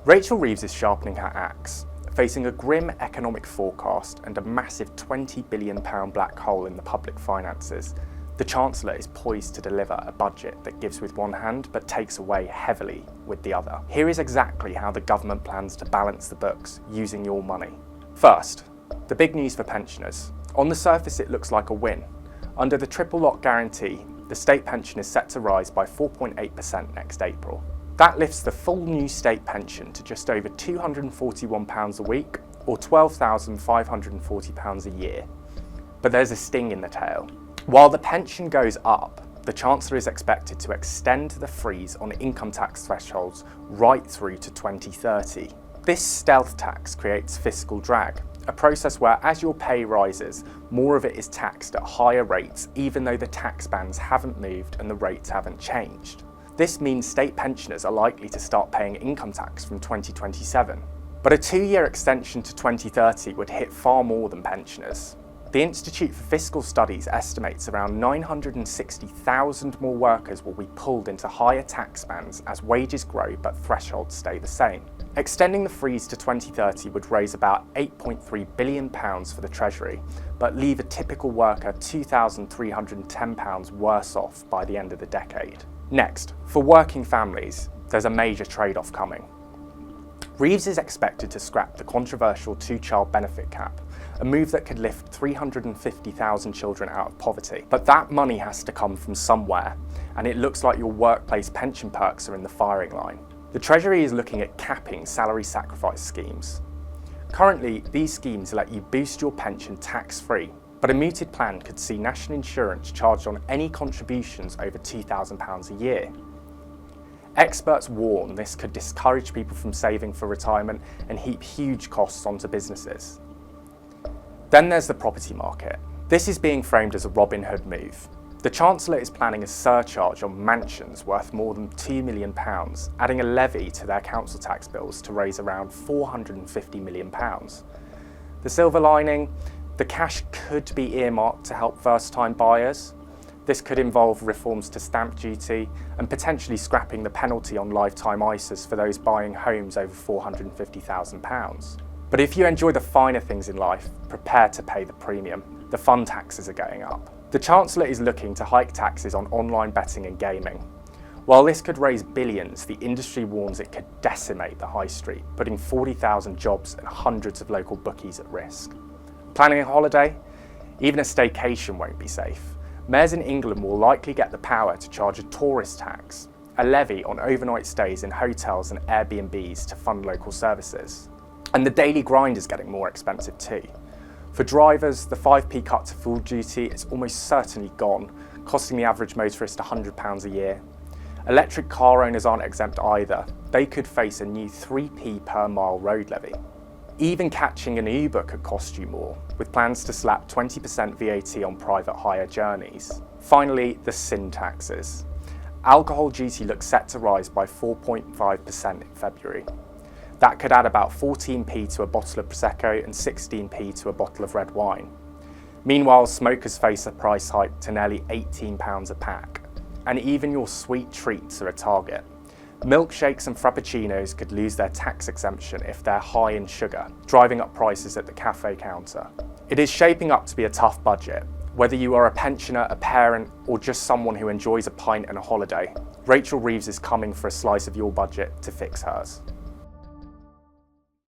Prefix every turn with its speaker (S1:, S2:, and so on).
S1: Rachel Reeves is sharpening her axe, facing a grim economic forecast and a massive £20 billion black hole in the public finances. The Chancellor is poised to deliver a budget that gives with one hand but takes away heavily with the other. Here is exactly how the government plans to balance the books using your money. First, the big news for pensioners. On the surface it looks like a win. Under the triple lock guarantee, the state pension is set to rise by 4.8% next April. That lifts the full new state pension to just over £241 a week or £12,540 a year. But there's a sting in the tail. While the pension goes up, the Chancellor is expected to extend the freeze on income tax thresholds right through to 2030. This stealth tax creates fiscal drag, a process where as your pay rises, more of it is taxed at higher rates even though the tax bands haven't moved and the rates haven't changed. This means state pensioners are likely to start paying income tax from 2027. But a 2-year extension to 2030 would hit far more than pensioners. The Institute for Fiscal Studies estimates around 960,000 more workers will be pulled into higher tax bands as wages grow but thresholds stay the same. Extending the freeze to 2030 would raise about £8.3 billion for the Treasury, but leave a typical worker £2,310 worse off by the end of the decade. Next, for working families, there's a major trade-off coming. Reeves is expected to scrap the controversial 2-child benefit cap, a move that could lift 350,000 children out of poverty. But that money has to come from somewhere, and it looks like your workplace pension perks are in the firing line. The Treasury is looking at capping salary sacrifice schemes. Currently, these schemes let you boost your pension tax-free, but a mooted plan could see national insurance charged on any contributions over £2,000 a year. Experts warn this could discourage people from saving for retirement and heap huge costs onto businesses. Then there's the property market. This is being framed as a Robin Hood move. The Chancellor is planning a surcharge on mansions worth more than £2 million, adding a levy to their council tax bills to raise around £450 million. The silver lining? The cash could be earmarked to help first-time buyers. This could involve reforms to stamp duty and potentially scrapping the penalty on lifetime ISAs for those buying homes over £450,000. But if you enjoy the finer things in life, prepare to pay the premium. The fun taxes are going up. The Chancellor is looking to hike taxes on online betting and gaming. While this could raise billions, the industry warns it could decimate the high street, putting 40,000 jobs and hundreds of local bookies at risk. Planning a holiday? Even a staycation won't be safe. Mayors in England will likely get the power to charge a tourist tax, a levy on overnight stays in hotels and Airbnbs to fund local services. And the daily grind is getting more expensive too. For drivers, the 5p cut to full duty is almost certainly gone, costing the average motorist £100 a year. Electric car owners aren't exempt either. They could face a new 3p per mile road levy. Even catching an Uber could cost you more, with plans to slap 20% VAT on private hire journeys. Finally, the sin taxes. Alcohol duty looks set to rise by 4.5% in February. That could add about 14p to a bottle of Prosecco and 16p to a bottle of red wine. Meanwhile, smokers face a price hike to nearly £18 a pack. And even your sweet treats are a target. Milkshakes and frappuccinos could lose their tax exemption if they're high in sugar, driving up prices at the cafe counter. It is shaping up to be a tough budget. Whether you are a pensioner, a parent, or just someone who enjoys a pint and a holiday, Rachel Reeves is coming for a slice of your budget to fix hers.